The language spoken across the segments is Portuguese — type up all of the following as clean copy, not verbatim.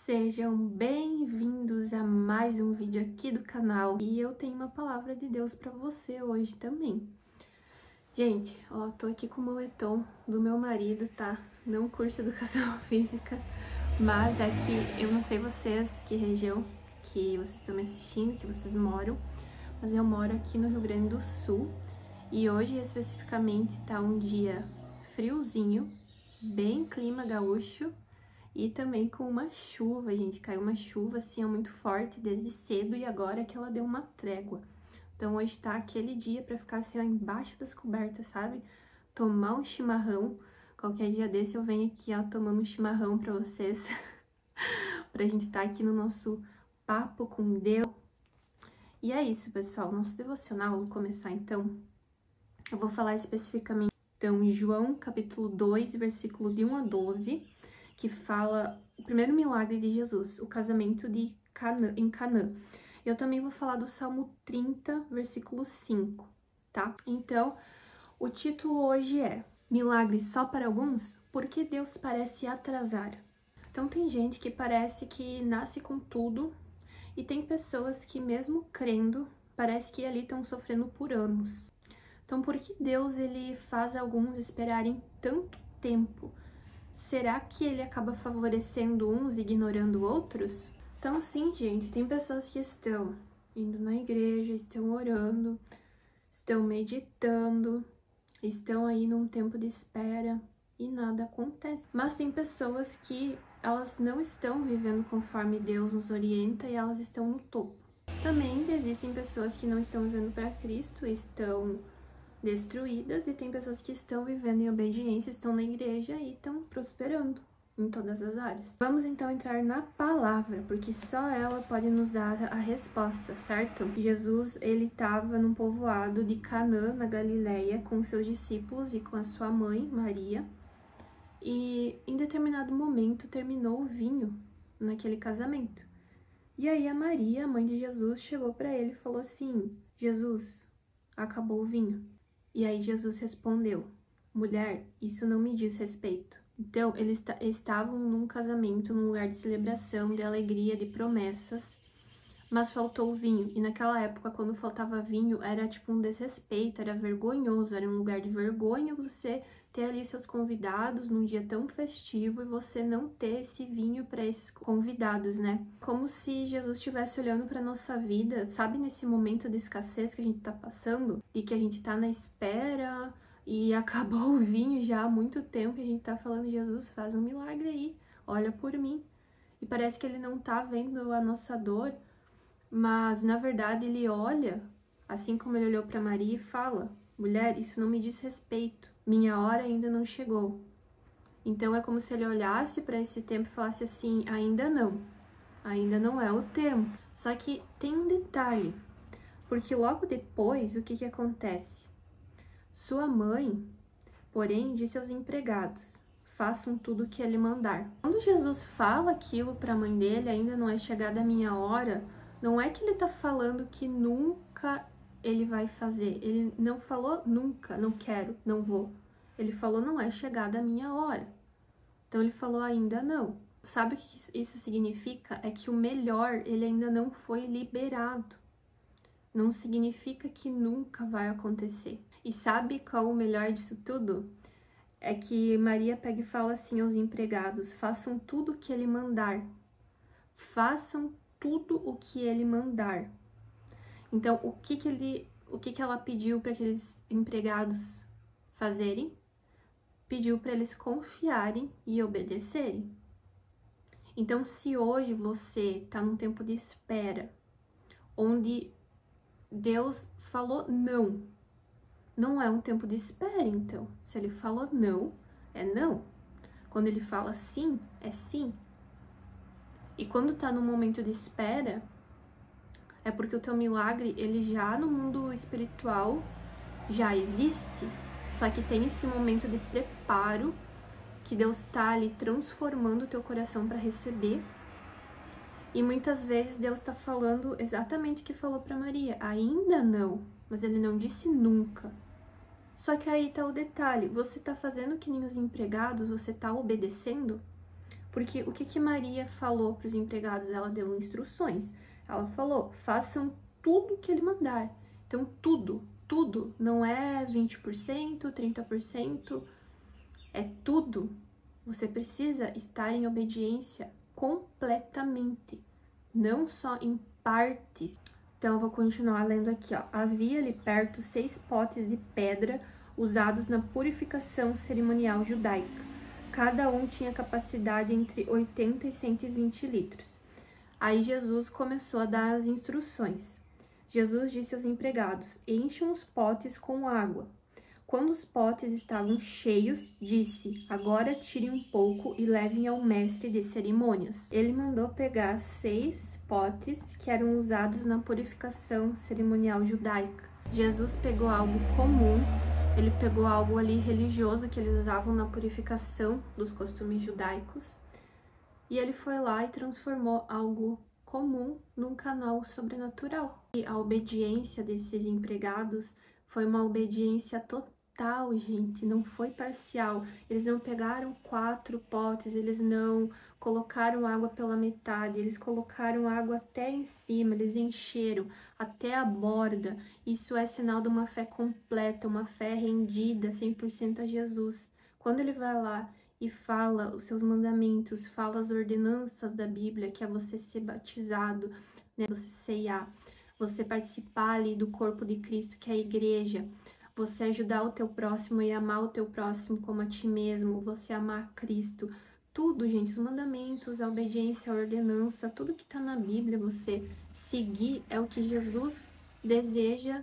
Sejam bem-vindos a mais um vídeo aqui do canal e eu tenho uma palavra de Deus para você hoje também. Gente, ó, tô aqui com o moletom do meu marido, tá? Não curso educação física, mas aqui, eu não sei vocês, que região que vocês estão me assistindo, que vocês moram, mas eu moro aqui no Rio Grande do Sul e hoje especificamente tá um dia friozinho, bem clima gaúcho. E também com uma chuva, gente, caiu uma chuva assim, muito forte desde cedo e agora que ela deu uma trégua. Então hoje tá aquele dia pra ficar assim, ó, embaixo das cobertas, sabe? Tomar um chimarrão. Qualquer dia desse eu venho aqui, ó, tomando um chimarrão pra vocês. Pra gente tá aqui no nosso papo com Deus. E é isso, pessoal. Nosso devocional, vou começar então. Eu vou falar especificamente, então, João capítulo 2, versículo de 1 a 12. Que fala o primeiro milagre de Jesus, o casamento de em Canaã. Eu também vou falar do Salmo 30, versículo 5, tá? Então, o título hoje é Milagre só para alguns? Por que Deus parece atrasar? Então, tem gente que parece que nasce com tudo e tem pessoas que, mesmo crendo, parece que ali estão sofrendo por anos. Então, por que Deus ele faz alguns esperarem tanto tempo? Será que ele acaba favorecendo uns e ignorando outros? Então sim, gente, tem pessoas que estão indo na igreja, estão orando, estão meditando, estão aí num tempo de espera e nada acontece. Mas tem pessoas que elas não estão vivendo conforme Deus nos orienta e elas estão no topo. Também existem pessoas que não estão vivendo para Cristo, estão destruídas, e tem pessoas que estão vivendo em obediência, estão na igreja e estão prosperando em todas as áreas. Vamos então entrar na palavra, porque só ela pode nos dar a resposta, certo? Jesus, ele estava num povoado de Canaã, na Galileia, com seus discípulos e com a sua mãe, Maria, e em determinado momento terminou o vinho naquele casamento. E aí a Maria, a mãe de Jesus, chegou para ele e falou assim: Jesus, acabou o vinho. E aí Jesus respondeu: mulher, isso não me diz respeito. Então, eles estavam num casamento, num lugar de celebração, de alegria, de promessas, mas faltou o vinho. E naquela época, quando faltava vinho, era tipo um desrespeito, era vergonhoso, era um lugar de vergonha você ter ali seus convidados num dia tão festivo e você não ter esse vinho para esses convidados, né? Como se Jesus estivesse olhando para nossa vida, sabe, nesse momento de escassez que a gente tá passando e que a gente tá na espera e acabou o vinho já há muito tempo e a gente tá falando: Jesus, faz um milagre aí, olha por mim. E parece que ele não tá vendo a nossa dor, mas na verdade ele olha, assim como ele olhou para Maria, e fala: mulher, isso não me diz respeito, minha hora ainda não chegou. Então é como se ele olhasse para esse tempo e falasse assim: ainda não é o tempo. Só que tem um detalhe, porque logo depois o que acontece? Sua mãe, porém, disse aos empregados: façam tudo o que ele mandar. Quando Jesus fala aquilo para a mãe dele: ainda não é chegada a minha hora, não é que ele tá falando que nunca ele vai fazer. Ele não falou nunca, não quero, não vou. Ele falou: não é chegada a minha hora. Então ele falou: ainda não. Sabe o que isso significa? É que o melhor, ele ainda não foi liberado. Não significa que nunca vai acontecer. E sabe qual o melhor disso tudo? É que Maria pega e fala assim aos empregados: façam tudo o que ele mandar. Façam tudo o que ele mandar. Então, o que ela pediu para aqueles empregados fazerem? Pediu para eles confiarem e obedecerem. Então, se hoje você está num tempo de espera, onde Deus falou não, não é um tempo de espera, então. Se ele falou não, é não. Quando ele fala sim, é sim. E quando tá no momento de espera, é porque o teu milagre, ele já no mundo espiritual já existe, só que tem esse momento de preparo que Deus tá ali transformando o teu coração para receber. E muitas vezes Deus tá falando exatamente o que falou para Maria: ainda não, mas ele não disse nunca. Só que aí tá o detalhe: você tá fazendo que nem os empregados, você tá obedecendo? Porque o que Maria falou para os empregados? Ela deu instruções. Ela falou, façam tudo que ele mandar. Então, tudo. Não é 20%, 30%, é tudo. Você precisa estar em obediência completamente, não só em partes. Então, eu vou continuar lendo aqui, ó. Havia ali perto 6 potes de pedra usados na purificação cerimonial judaica. Cada um tinha capacidade entre 80 e 120 litros. Aí Jesus começou a dar as instruções. Jesus disse aos empregados, encham os potes com água. Quando os potes estavam cheios, disse, agora tirem um pouco e levem ao mestre de cerimônias. Ele mandou pegar 6 potes que eram usados na purificação cerimonial judaica. Jesus pegou algo comum, ele pegou algo ali religioso que eles usavam na purificação dos costumes judaicos, e ele foi lá e transformou algo comum num canal sobrenatural. E a obediência desses empregados foi uma obediência total, gente, não foi parcial. Eles não pegaram 4 potes, eles não colocaram água pela metade, eles colocaram água até em cima, eles encheram até a borda. Isso é sinal de uma fé completa, uma fé rendida 100% a Jesus. Quando ele vai lá e fala os seus mandamentos, fala as ordenanças da Bíblia, que é você ser batizado, né, você ceiar, você participar ali do corpo de Cristo, que é a igreja, você ajudar o teu próximo e amar o teu próximo como a ti mesmo, você amar Cristo, tudo, gente, os mandamentos, a obediência, a ordenança, tudo que tá na Bíblia, você seguir é o que Jesus deseja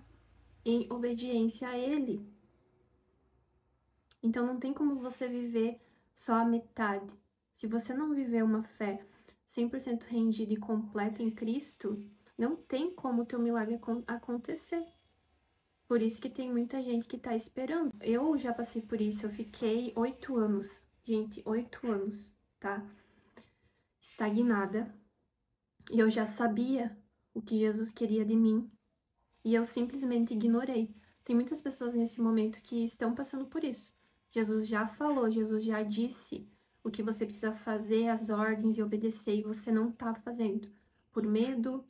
em obediência a Ele. Então não tem como você viver só a metade. Se você não viver uma fé 100% rendida e completa em Cristo, não tem como o teu milagre acontecer. Por isso que tem muita gente que tá esperando. Eu já passei por isso, eu fiquei 8 anos, gente, 8 anos, tá? Estagnada. E eu já sabia o que Jesus queria de mim. E eu simplesmente ignorei. Tem muitas pessoas nesse momento que estão passando por isso. Jesus já falou, Jesus já disse o que você precisa fazer, as ordens e obedecer, e você não tá fazendo. Por medo,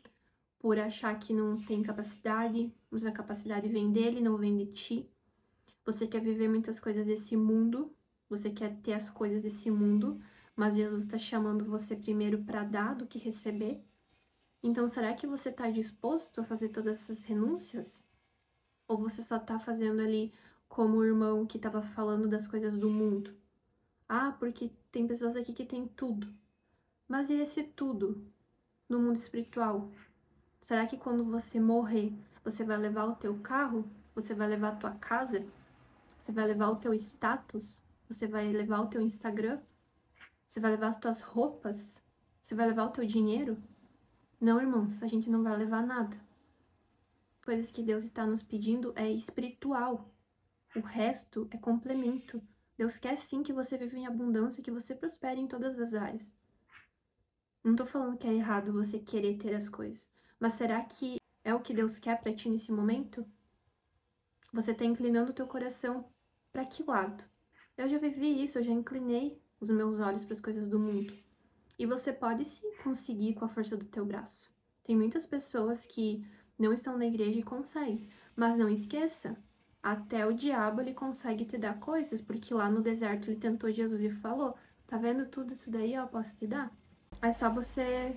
por achar que não tem capacidade, mas a capacidade vem dele, não vem de ti. Você quer viver muitas coisas desse mundo, você quer ter as coisas desse mundo, mas Jesus está chamando você primeiro para dar do que receber. Então, será que você está disposto a fazer todas essas renúncias? Ou você só tá fazendo ali como o irmão que estava falando das coisas do mundo? Ah, porque tem pessoas aqui que tem tudo. Mas e esse tudo no mundo espiritual? Será que quando você morrer, você vai levar o teu carro? Você vai levar a tua casa? Você vai levar o teu status? Você vai levar o teu Instagram? Você vai levar as tuas roupas? Você vai levar o teu dinheiro? Não, irmãos, a gente não vai levar nada. Coisas que Deus está nos pedindo é espiritual. O resto é complemento. Deus quer sim que você viva em abundância, que você prospere em todas as áreas. Não tô falando que é errado você querer ter as coisas, mas será que é o que Deus quer pra ti nesse momento? Você tá inclinando o teu coração pra que lado? Eu já vivi isso, eu já inclinei os meus olhos para as coisas do mundo. E você pode sim conseguir com a força do teu braço. Tem muitas pessoas que não estão na igreja e conseguem, mas não esqueça, até o diabo ele consegue te dar coisas, porque lá no deserto ele tentou Jesus e falou, tá vendo tudo isso daí, eu posso te dar? É só você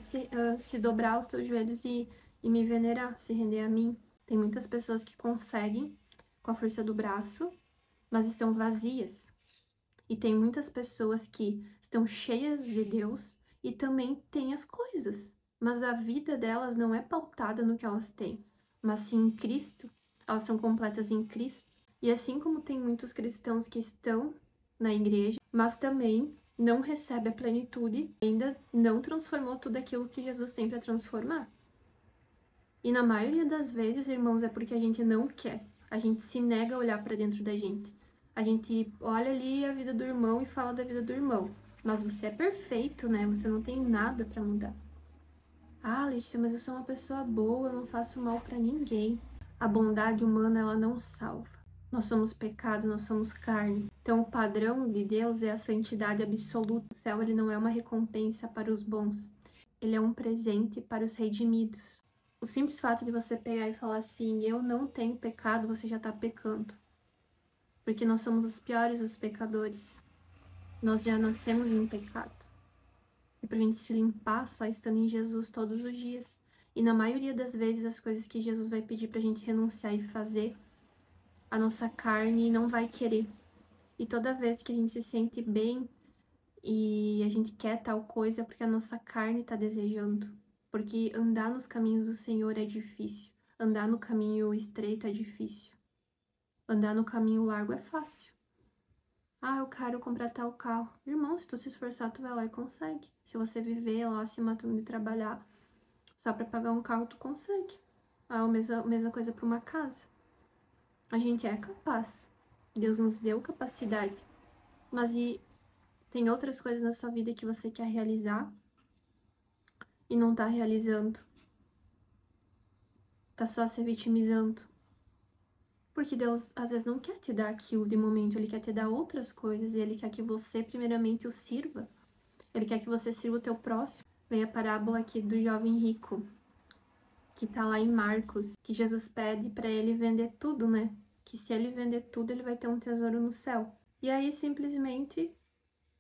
se dobrar aos teus joelhos e me venerar, se render a mim. Tem muitas pessoas que conseguem com a força do braço, mas estão vazias. E tem muitas pessoas que estão cheias de Deus e também têm as coisas, mas a vida delas não é pautada no que elas têm, mas sim em Cristo. Elas são completas em Cristo. E assim como tem muitos cristãos que estão na igreja, mas também não recebe a plenitude, ainda não transformou tudo aquilo que Jesus tem para transformar. E na maioria das vezes, irmãos, é porque a gente não quer. A gente se nega a olhar para dentro da gente. A gente olha ali a vida do irmão e fala da vida do irmão. Mas você é perfeito, né? Você não tem nada para mudar. Ah, Letícia, mas eu sou uma pessoa boa, eu não faço mal para ninguém. A bondade humana, ela não salva. Nós somos pecado, nós somos carne. Então, o padrão de Deus é a santidade absoluta. O céu, ele não é uma recompensa para os bons. Ele é um presente para os redimidos. O simples fato de você pegar e falar assim, eu não tenho pecado, você já está pecando. Porque nós somos os piores dos pecadores. Nós já nascemos em pecado. E pra gente se limpar só estando em Jesus todos os dias. E na maioria das vezes as coisas que Jesus vai pedir pra gente renunciar e fazer, a nossa carne não vai querer. E toda vez que a gente se sente bem e a gente quer tal coisa, é porque a nossa carne tá desejando. Porque andar nos caminhos do Senhor é difícil. Andar no caminho estreito é difícil. Andar no caminho largo é fácil. Ah, eu quero comprar tal carro. Irmão, se tu se esforçar, tu vai lá e consegue. Se você viver lá se matando de trabalhar só pra pagar um carro, tu consegue. A mesma coisa pra uma casa. A gente é capaz. Deus nos deu capacidade. Mas e tem outras coisas na sua vida que você quer realizar e não tá realizando. Tá só se vitimizando. Porque Deus, às vezes, não quer te dar aquilo de momento. Ele quer te dar outras coisas. E Ele quer que você, primeiramente, o sirva. Ele quer que você sirva o teu próximo. Vem a parábola aqui do jovem rico, que tá lá em Marcos, que Jesus pede para ele vender tudo, né? Que se ele vender tudo, ele vai ter um tesouro no céu. E aí, simplesmente,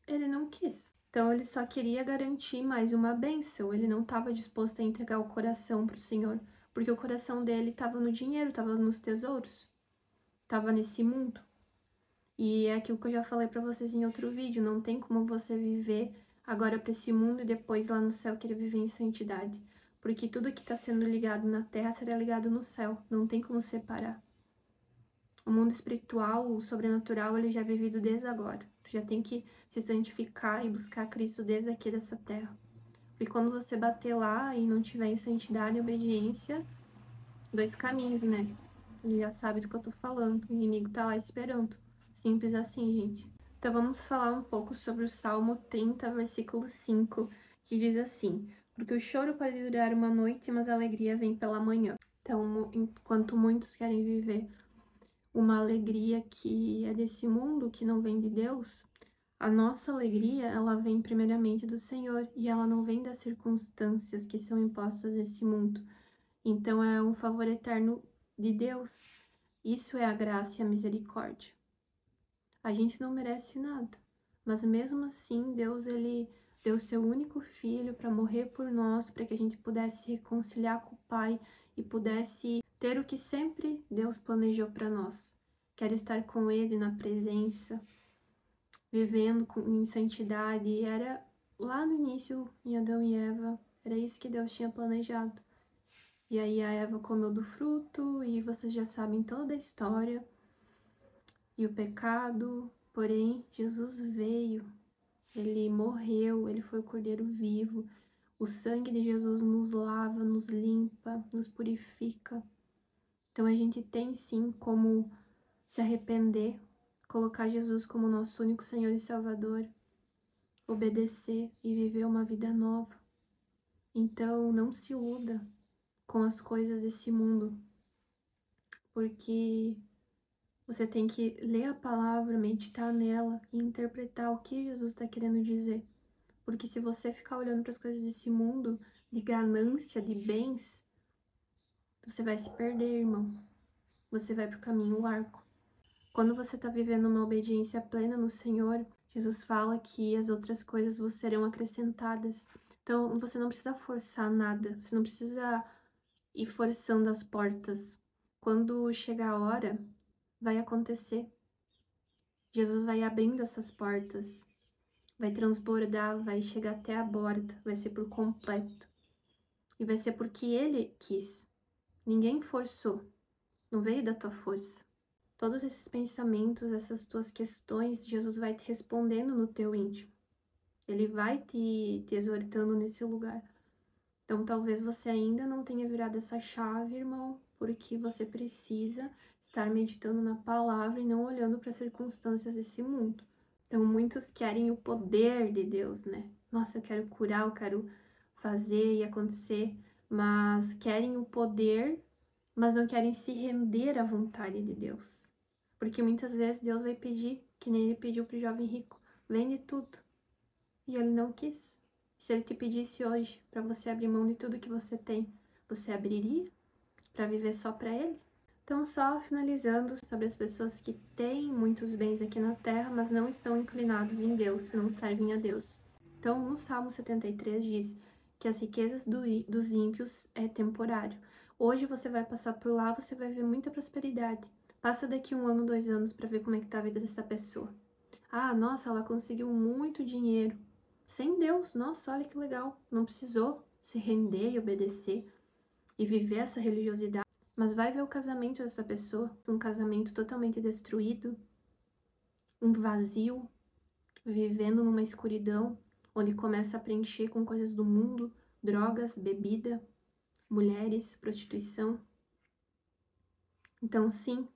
ele não quis. Então, ele só queria garantir mais uma bênção. Ele não estava disposto a entregar o coração para o Senhor, porque o coração dele estava no dinheiro, estava nos tesouros, estava nesse mundo. E é aquilo que eu já falei para vocês em outro vídeo, não tem como você viver agora para esse mundo e depois lá no céu querer viver em santidade. Porque tudo que está sendo ligado na terra será ligado no céu, não tem como separar. O mundo espiritual, o sobrenatural, ele já é vivido desde agora. Tu já tem que se santificar e buscar Cristo desde aqui dessa terra. Porque quando você bater lá e não tiver em santidade e obediência, dois caminhos, né? Ele já sabe do que eu tô falando. O inimigo tá lá esperando. Simples assim, gente. Então vamos falar um pouco sobre o Salmo 30, versículo 5, que diz assim: porque o choro pode durar uma noite, mas a alegria vem pela manhã. Então, enquanto muitos querem viver uma alegria que é desse mundo, que não vem de Deus, a nossa alegria, ela vem primeiramente do Senhor, e ela não vem das circunstâncias que são impostas nesse mundo. Então, é um favor eterno de Deus. Isso é a graça e a misericórdia. A gente não merece nada, mas mesmo assim, Deus, ele deu seu único filho para morrer por nós, para que a gente pudesse se reconciliar com o Pai e pudesse ter o que sempre Deus planejou para nós. Quer estar com Ele na presença, vivendo em santidade. E era lá no início, em Adão e Eva, era isso que Deus tinha planejado. E aí a Eva comeu do fruto, e vocês já sabem toda a história. E o pecado, porém, Jesus veio, ele morreu, ele foi o Cordeiro vivo. O sangue de Jesus nos lava, nos limpa, nos purifica. Então a gente tem sim como se arrepender, colocar Jesus como nosso único Senhor e Salvador, obedecer e viver uma vida nova. Então não se iluda com as coisas desse mundo, porque você tem que ler a palavra, meditar nela e interpretar o que Jesus está querendo dizer. Porque se você ficar olhando para as coisas desse mundo, de ganância, de bens, você vai se perder, irmão. Você vai para o caminho largo. Quando você está vivendo uma obediência plena no Senhor, Jesus fala que as outras coisas vos serão acrescentadas. Então, você não precisa forçar nada. Você não precisa ir forçando as portas. Quando chegar a hora, vai acontecer. Jesus vai abrindo essas portas, vai transbordar, vai chegar até a borda, vai ser por completo. E vai ser porque Ele quis. Ninguém forçou, não veio da tua força. Todos esses pensamentos, essas tuas questões, Jesus vai te respondendo no teu íntimo. Ele vai te exortando nesse lugar. Então, talvez você ainda não tenha virado essa chave, irmão, porque você precisa estar meditando na palavra e não olhando para as circunstâncias desse mundo. Então, muitos querem o poder de Deus, né? Nossa, eu quero curar, eu quero fazer e acontecer, mas querem o poder, mas não querem se render à vontade de Deus. Porque muitas vezes Deus vai pedir, que nem ele pediu pro jovem rico, vende tudo. E ele não quis. Se ele te pedisse hoje para você abrir mão de tudo que você tem, você abriria para viver só para ele? Então, só finalizando sobre as pessoas que têm muitos bens aqui na terra, mas não estão inclinados em Deus, não servem a Deus. Então, no Salmo 73 diz que as riquezas dos ímpios é temporário. Hoje você vai passar por lá, você vai ver muita prosperidade. Passa daqui 1 ano, 2 anos para ver como é que tá a vida dessa pessoa. Ah, nossa, ela conseguiu muito dinheiro. Sem Deus, nossa, olha que legal. Não precisou se render e obedecer e viver essa religiosidade. Mas vai ver o casamento dessa pessoa, um casamento totalmente destruído, um vazio, vivendo numa escuridão, onde começa a preencher com coisas do mundo, drogas, bebida, mulheres, prostituição. Então, sim,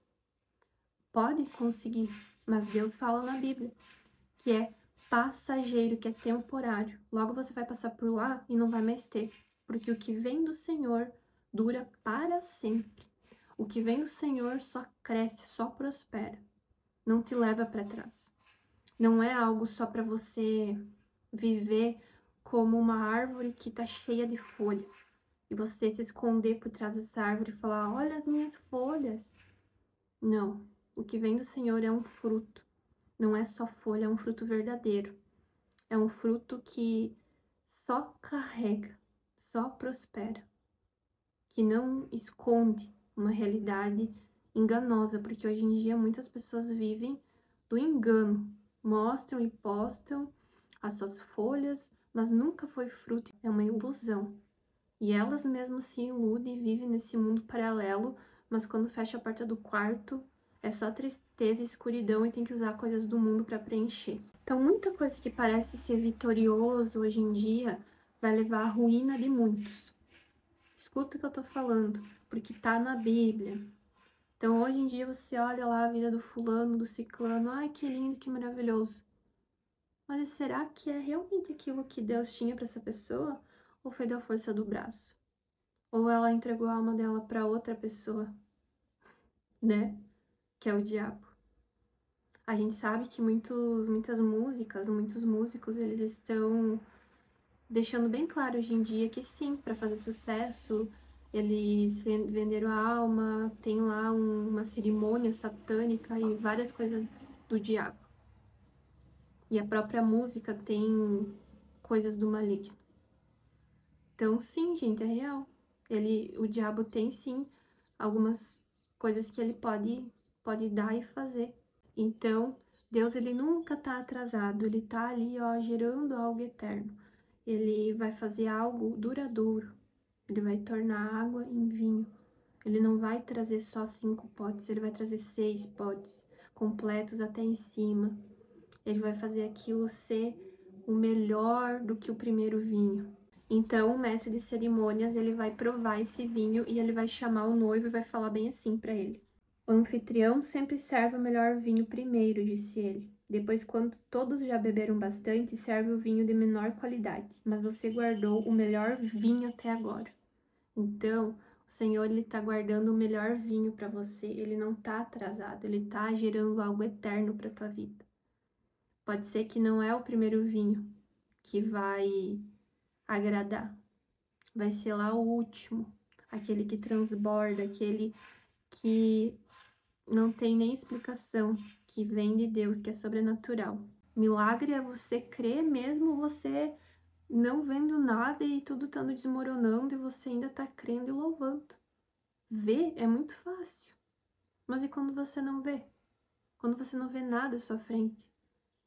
pode conseguir, mas Deus fala na Bíblia que é passageiro, que é temporário. Logo você vai passar por lá e não vai mais ter, porque o que vem do Senhor dura para sempre. O que vem do Senhor só cresce, só prospera. Não te leva para trás. Não é algo só para você viver como uma árvore que está cheia de folha. E você se esconder por trás dessa árvore e falar, olha as minhas folhas. Não. O que vem do Senhor é um fruto. Não é só folha, é um fruto verdadeiro. É um fruto que só carrega, só prospera. Que não esconde uma realidade enganosa, porque hoje em dia muitas pessoas vivem do engano, mostram e postam as suas folhas, mas nunca foi fruto, é uma ilusão. E elas mesmas se iludem e vivem nesse mundo paralelo, mas quando fecha a porta do quarto, é só tristeza e escuridão e tem que usar coisas do mundo para preencher. Então, muita coisa que parece ser vitorioso hoje em dia vai levar à ruína de muitos. Escuta o que eu tô falando, porque tá na Bíblia. Então, hoje em dia, você olha lá a vida do fulano, do ciclano, ai, que lindo, que maravilhoso. Mas será que é realmente aquilo que Deus tinha para essa pessoa? Ou foi da força do braço? Ou ela entregou a alma dela para outra pessoa, né? Que é o diabo. A gente sabe que muitas músicas, muitos músicos, eles estão deixando bem claro hoje em dia que sim, para fazer sucesso, eles venderam a alma, tem lá uma cerimônia satânica e várias coisas do diabo. E a própria música tem coisas do maligno. Então, sim, gente, é real. O diabo tem sim algumas coisas que ele pode dar e fazer. Então, Deus, ele nunca tá atrasado, ele tá ali, ó, gerando algo eterno. Ele vai fazer algo duradouro. Ele vai tornar água em vinho. Ele não vai trazer só 5 potes, ele vai trazer 6 potes, completos até em cima. Ele vai fazer aquilo ser o melhor do que o primeiro vinho. Então, o mestre de cerimônias, ele vai provar esse vinho e ele vai chamar o noivo e vai falar bem assim para ele. O anfitrião sempre serve o melhor vinho primeiro, disse ele. Depois, quando todos já beberam bastante, serve o vinho de menor qualidade. Mas você guardou o melhor vinho até agora. Então, o Senhor, ele está guardando o melhor vinho para você. Ele não está atrasado, ele está gerando algo eterno para tua vida. Pode ser que não é o primeiro vinho que vai agradar. Vai ser lá o último, aquele que transborda, aquele que não tem nem explicação, que vem de Deus, que é sobrenatural. Milagre é você crer mesmo você não vendo nada e tudo estando desmoronando e você ainda tá crendo e louvando. Ver é muito fácil. Mas e quando você não vê? Quando você não vê nada à sua frente?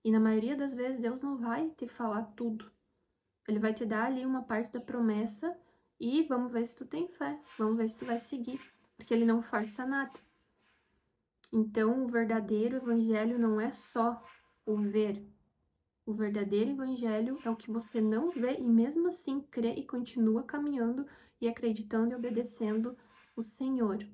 E na maioria das vezes Deus não vai te falar tudo. Ele vai te dar ali uma parte da promessa e vamos ver se tu tem fé, vamos ver se tu vai seguir, porque ele não força nada. Então, o verdadeiro evangelho não é só o ver. O verdadeiro evangelho é o que você não vê e mesmo assim crê e continua caminhando e acreditando e obedecendo o Senhor,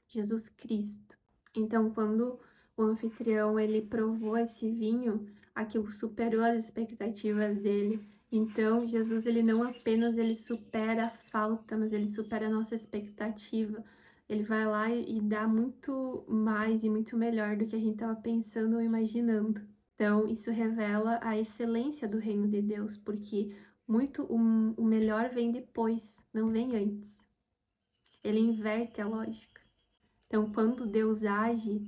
Jesus Cristo. Então, quando o anfitrião ele provou esse vinho, aquilo superou as expectativas dele. Então, Jesus ele não apenas ele supera a falta, mas ele supera a nossa expectativa. Ele vai lá e dá muito mais e muito melhor do que a gente estava pensando ou imaginando. Então, isso revela a excelência do reino de Deus, porque o melhor vem depois, não vem antes. Ele inverte a lógica. Então, quando Deus age,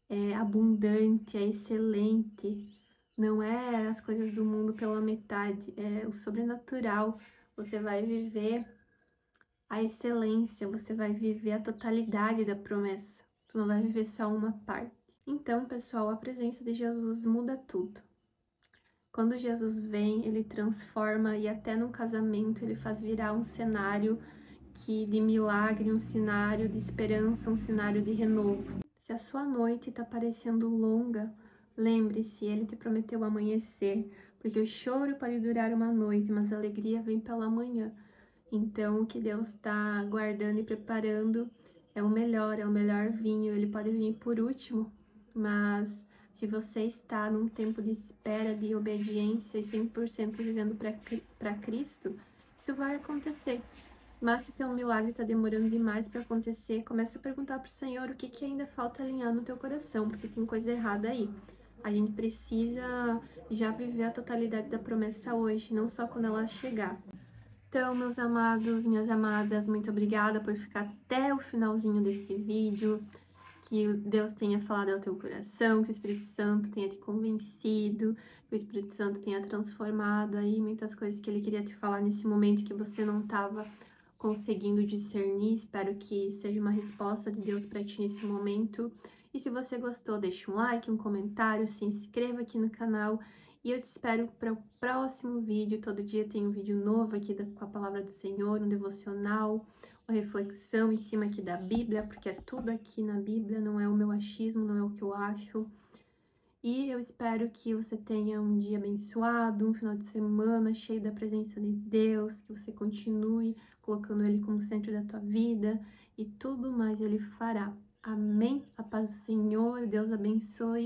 é abundante, é excelente, não é as coisas do mundo pela metade, é o sobrenatural. Você vai viver a excelência, você vai viver a totalidade da promessa. Tu não vai viver só uma parte. Então, pessoal, a presença de Jesus muda tudo. Quando Jesus vem, ele transforma e até no casamento ele faz virar um cenário de milagre, um cenário de esperança, um cenário de renovo. Se a sua noite está parecendo longa, lembre-se, ele te prometeu amanhecer, porque o choro pode durar uma noite, mas a alegria vem pela manhã. Então, o que Deus está guardando e preparando é o melhor vinho. Ele pode vir por último, mas se você está num tempo de espera, de obediência e 100% vivendo para Cristo, isso vai acontecer. Mas se o teu milagre está demorando demais para acontecer, começa a perguntar para o Senhor o que ainda falta alinhar no teu coração, porque tem coisa errada aí. A gente precisa já viver a totalidade da promessa hoje, não só quando ela chegar. Então, meus amados, minhas amadas, muito obrigada por ficar até o finalzinho desse vídeo. Que Deus tenha falado ao teu coração, que o Espírito Santo tenha te convencido, que o Espírito Santo tenha transformado aí muitas coisas que ele queria te falar nesse momento que você não estava conseguindo discernir. Espero que seja uma resposta de Deus para ti nesse momento. E se você gostou, deixa um like, um comentário, se inscreva aqui no canal. E eu te espero para o próximo vídeo. Todo dia tem um vídeo novo aqui com a palavra do Senhor, um devocional, uma reflexão em cima aqui da Bíblia, porque é tudo aqui na Bíblia, não é o meu achismo, não é o que eu acho. E eu espero que você tenha um dia abençoado, um final de semana cheio da presença de Deus, que você continue colocando Ele como centro da tua vida e tudo mais Ele fará. Amém? A paz do Senhor, Deus abençoe.